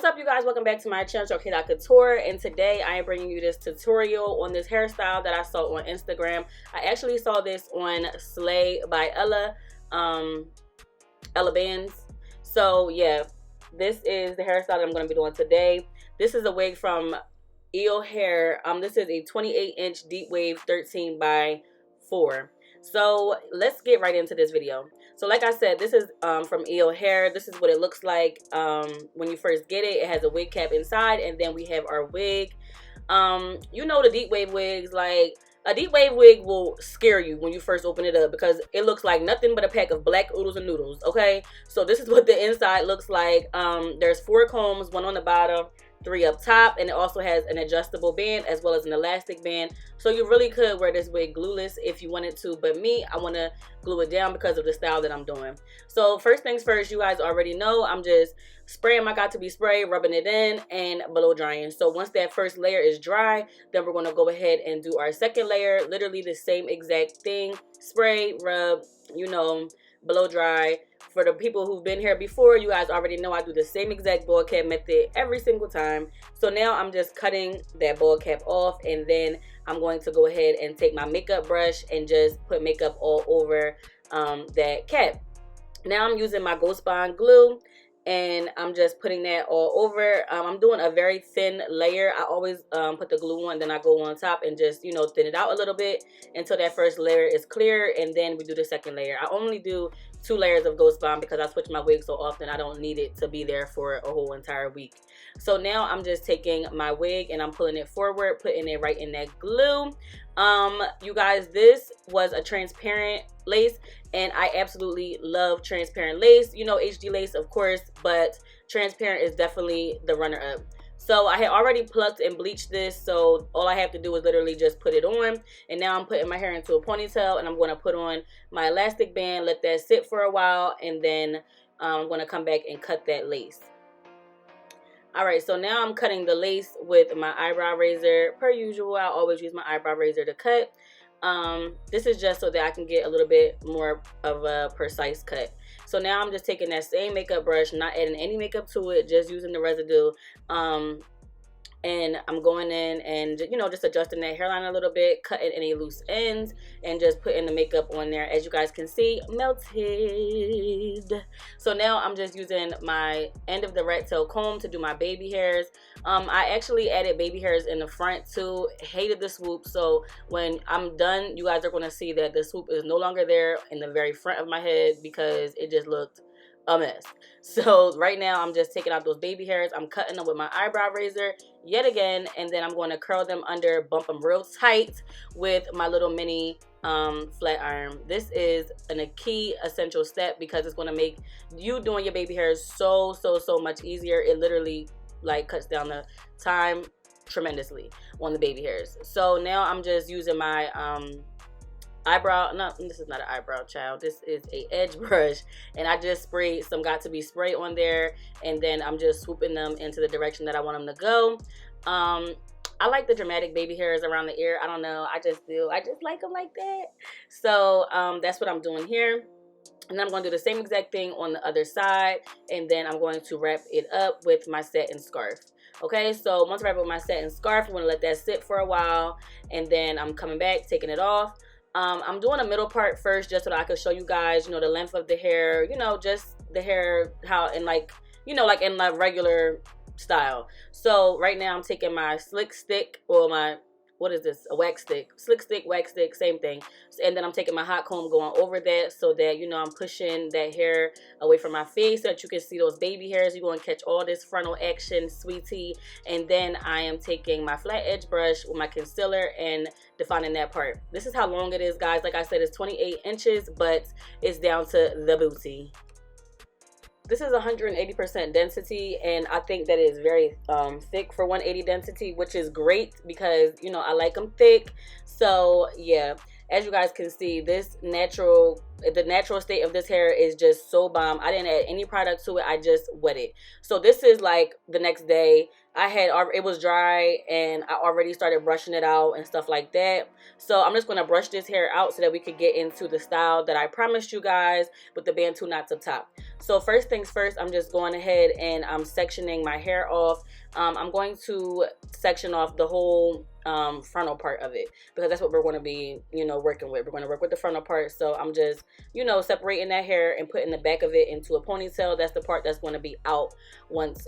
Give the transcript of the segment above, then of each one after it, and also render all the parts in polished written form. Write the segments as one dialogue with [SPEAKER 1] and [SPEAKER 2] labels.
[SPEAKER 1] What's up, you guys? Welcome back to my channel, Couture, and today I am bringing you this tutorial on this hairstyle that I saw on Instagram. I actually saw this on Slay by Ellabands. So yeah, this is the hairstyle that I'm going to be doing today. This is a wig from Eullair. This is a 28-inch deep wave 13 by 4. So let's get right into this video. So like I said, this is from Eullair. This is what it looks like when you first get it. It has a wig cap inside, and then we have our wig. You know, the deep wave wigs, like a deep wave wig will scare you when you first open it up because it looks like nothing but a pack of black oodles and noodles. Okay, so this is what the inside looks like. There's 4 combs, 1 on the bottom, 3 up top, and it also has an adjustable band as well as an elastic band. So you really could wear this wig glueless if you wanted to, but me, I want to glue it down because of the style that I'm doing. So first things first, you guys already know I'm just spraying my got to be spray, rubbing it in, and blow drying. So once that first layer is dry, then we're going to go ahead and do our second layer. Literally the same exact thing: spray, rub, you know, blow dry. For the people who've been here before, you guys already know I do the same exact ball cap method every single time. So now I'm just cutting that ball cap off, and then I'm going to go ahead and take my makeup brush and just put makeup all over that cap. Now I'm using my Ghost Bond glue, and I'm just putting that all over. I'm doing a very thin layer. I always put the glue on, then I go on top and just, you know, thin it out a little bit until that first layer is clear, and then we do the second layer. I only do 2 layers of Ghost Bond because I switch my wig so often. I don't need it to be there for a whole entire week. So now I'm just taking my wig and I'm pulling it forward, putting it right in that glue. You guys, this was a transparent lace, and I absolutely love transparent lace. You know, HD lace, of course, but transparent is definitely the runner-up. So I had already plucked and bleached this, so all I have to do is literally just put it on. And now I'm putting my hair into a ponytail, and I'm going to put on my elastic band, let that sit for a while, and then I'm going to come back and cut that lace. Alright, so now I'm cutting the lace with my eyebrow razor. Per usual, I always use my eyebrow razor to cut. This is just so that I can get a little bit more of a precise cut. So now I'm just taking that same makeup brush, not adding any makeup to it, just using the residue. And I'm going in and, you know, just adjusting that hairline a little bit, cutting any loose ends, and just putting the makeup on there. As you guys can see, melted. So now I'm just using my end of the rat tail comb to do my baby hairs. I actually added baby hairs in the front too. Hated the swoop. So when I'm done, you guys are going to see that the swoop is no longer there in the very front of my head because it just looked a mess. So right now I'm just taking out those baby hairs. I'm cutting them with my eyebrow razor yet again, and then I'm going to curl them under, bump them real tight with my little mini flat iron. This is a key essential step because it's going to make you doing your baby hairs so much easier. It literally like cuts down the time tremendously on the baby hairs. So now I'm just using my eyebrow, no, this is not an eyebrow, child, this is a edge brush, and I just sprayed some got to be spray on there, and then I'm just swooping them into the direction that I want them to go. I like the dramatic baby hairs around the ear. I don't know, I just like them like that. So that's what I'm doing here, and I'm going to do the same exact thing on the other side, and then I'm going to wrap it up with my satin scarf. Okay, so once I wrap it with my satin scarf, I'm going to let that sit for a while, and then I'm coming back, taking it off. I'm doing a middle part first just so that I can show you guys, you know, the length of the hair, you know, just the hair, how, in like, you know, like in like regular style. So right now I'm taking my slick stick, or my, what is this, a wax stick, slick stick, wax stick, same thing. And then I'm taking my hot comb, going over that so that, you know, I'm pushing that hair away from my face so that you can see those baby hairs. You're going to catch all this frontal action, sweetie. And then I am taking my flat edge brush with my concealer and defining that part. This is how long it is, guys. Like I said, it's 28 inches, but it's down to the booty. This is 180% density, and I think that is very thick for 180 density, which is great because, you know, I like them thick. So yeah, as you guys can see, this natural the natural state of this hair is just so bomb. I didn't add any product to it. I just wet it. So this is like the next day. It was dry and I already started brushing it out and stuff like that. So I'm just going to brush this hair out so that we could get into the style that I promised you guys with the Bantu knots up top. So first things first, I'm just going ahead and I'm sectioning my hair off. I'm going to section off the whole frontal part of it, because that's what we're going to be, you know, working with. We're going to work with the frontal part. So I'm just, you know, separating that hair and putting the back of it into a ponytail. That's the part that's going to be out once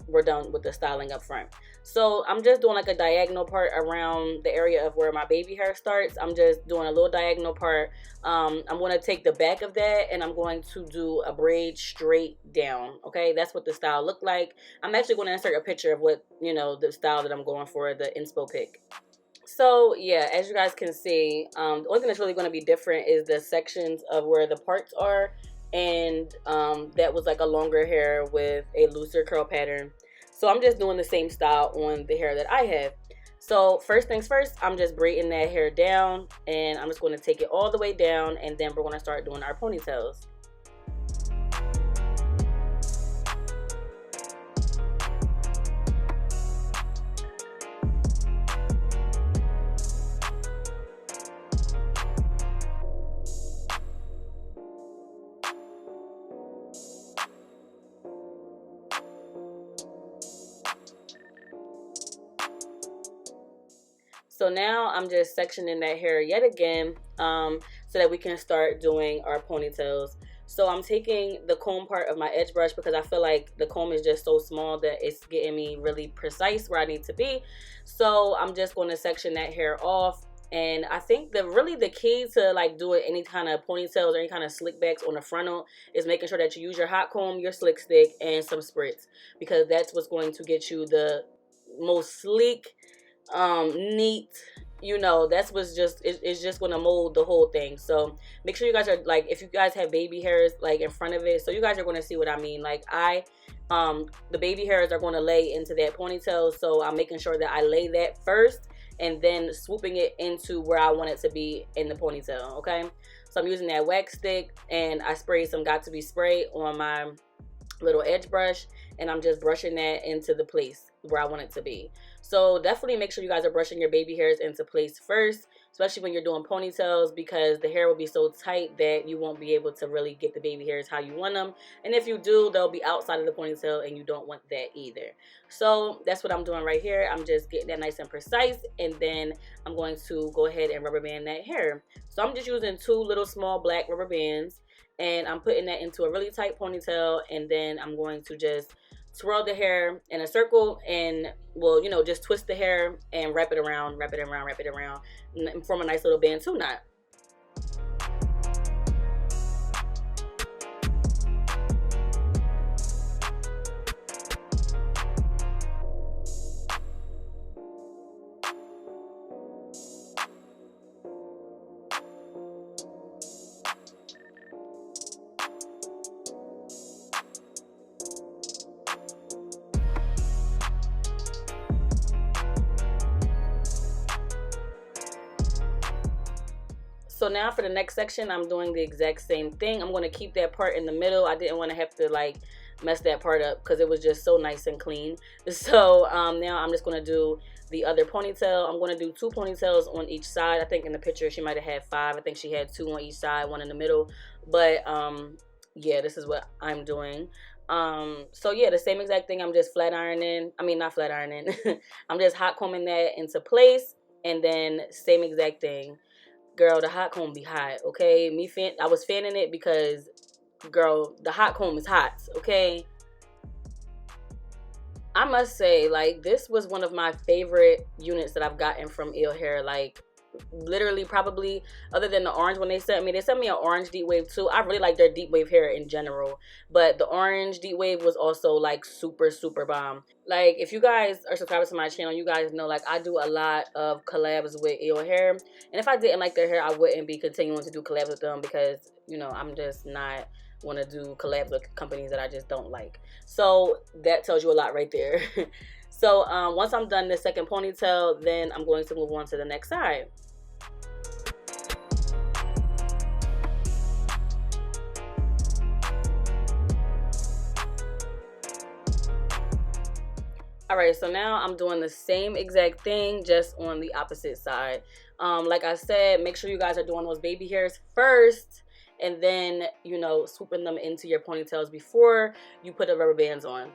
[SPEAKER 1] we're done with the styling up front. So I'm just doing like a diagonal part around the area of where my baby hair starts. I'm just doing a little diagonal part. I'm going to take the back of that and I'm going to do a braid straight down. Okay, that's what the style looked like. I'm actually going to insert a picture of what, you know, the style that I'm going for, the inspo pic. So yeah, as you guys can see, the only thing that's really going to be different is the sections of where the parts are, and that was like a longer hair with a looser curl pattern. So I'm just doing the same style on the hair that I have. So first things first, I'm just braiding that hair down, and I'm just going to take it all the way down, and then we're going to start doing our ponytails. So now I'm just sectioning that hair yet again, so that we can start doing our ponytails. So I'm taking the comb part of my edge brush because I feel like the comb is just so small that it's getting me really precise where I need to be. So I'm just going to section that hair off. And I think really the key to like doing any kind of ponytails or any kind of slick backs on the frontal is making sure that you use your hot comb, your slick stick, and some spritz, because that's what's going to get you the most sleek, neat, you know, that's what's just, it's just going to mold the whole thing. So make sure you guys are like, if you guys have baby hairs like in front of it, so you guys are going to see what I mean. Like the baby hairs are going to lay into that ponytail, so I'm making sure that I lay that first and then swooping it into where I want it to be in the ponytail. Okay, so I'm using that wax stick and I sprayed some Got To Be spray on my little edge brush, and I'm just brushing that into the place where I want it to be. So definitely make sure you guys are brushing your baby hairs into place first, especially when you're doing ponytails, because the hair will be so tight that you won't be able to really get the baby hairs how you want them. And if you do, they'll be outside of the ponytail, and you don't want that either. So that's what I'm doing right here. I'm just getting that nice and precise, and then I'm going to go ahead and rubber band that hair. So I'm just using 2 little small black rubber bands, and I'm putting that into a really tight ponytail, and then I'm going to just swirl the hair in a circle and, well, you know, just twist the hair and wrap it around, and form a nice little Bantu knot. So now for the next section, I'm doing the exact same thing. I'm going to keep that part in the middle. I didn't want to have to like mess that part up because it was just so nice and clean. So now I'm just going to do the other ponytail. I'm going to do 2 ponytails on each side. I think in the picture she might have had 5. I think she had 2 on each side, 1 in the middle. But yeah, this is what I'm doing. So yeah, the same exact thing. I'm just flat ironing. I mean, not flat ironing. I'm just hot combing that into place, and then same exact thing. Girl, the hot comb be hot, okay? I was fanning it because, girl, the hot comb is hot, okay? I must say, like, this was one of my favorite units that I've gotten from Eullair. Like, literally, probably, other than the orange when they sent me an orange deep wave too. I really like their deep wave hair in general, but the orange deep wave was also like super bomb. Like, if you guys are subscribed to my channel, you guys know like I do a lot of collabs with Eullair, and if I didn't like their hair, I wouldn't be continuing to do collabs with them, because, you know, I'm just not want to do collabs with companies that I just don't like. So that tells you a lot right there. So once I'm done the second ponytail, then I'm going to move on to the next side. All right, so now I'm doing the same exact thing, just on the opposite side. Like I said, make sure you guys are doing those baby hairs first, and then, you know, swooping them into your ponytails before you put the rubber bands on.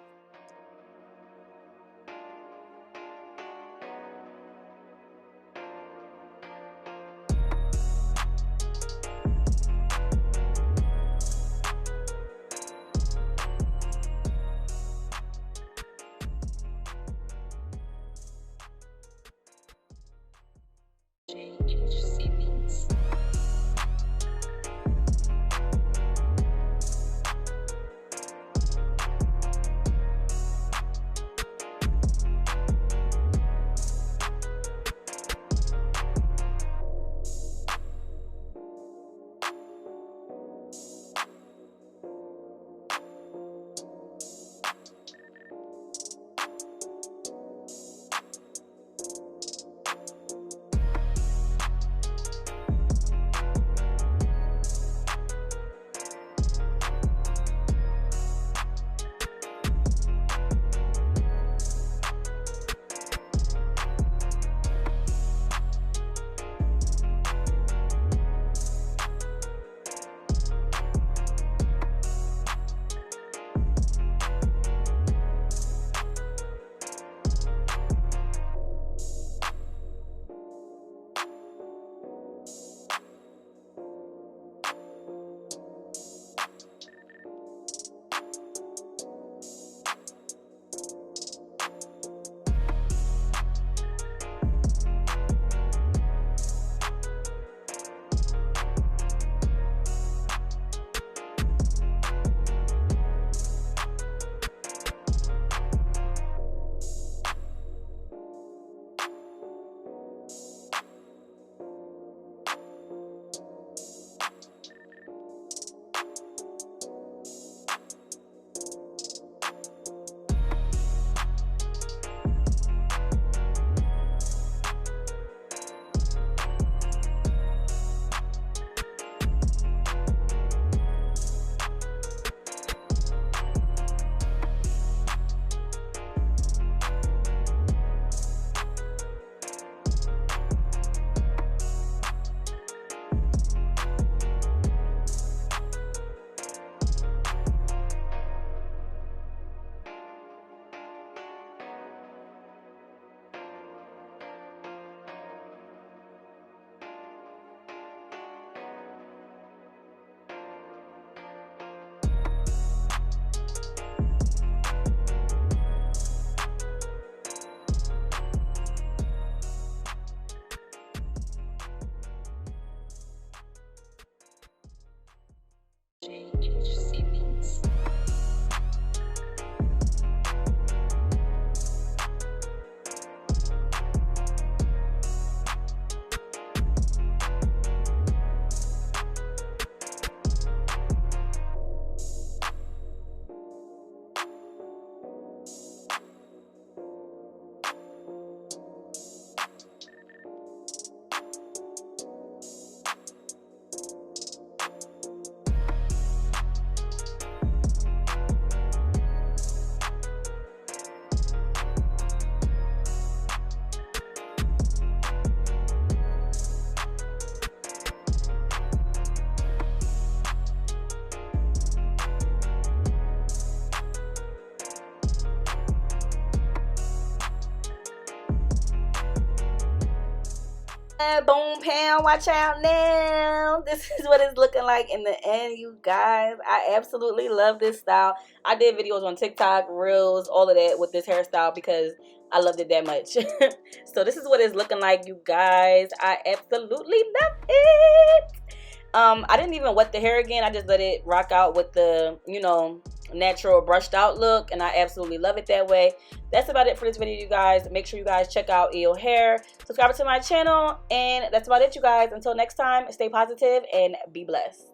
[SPEAKER 1] Boom, pound, watch out now. This is what it's looking like in the end, you guys. I absolutely love this style. I did videos on TikTok, Reels, all of that with this hairstyle because I loved it that much. So this is what it's looking like, you guys. I absolutely love it. I didn't even wet the hair again. I just let it rock out with the, you know, natural brushed out look, and I absolutely love it that way. That's about it for this video, you guys. Make sure you guys check out Eullair, subscribe to my channel, and that's about it, you guys. Until next time, stay positive and be blessed.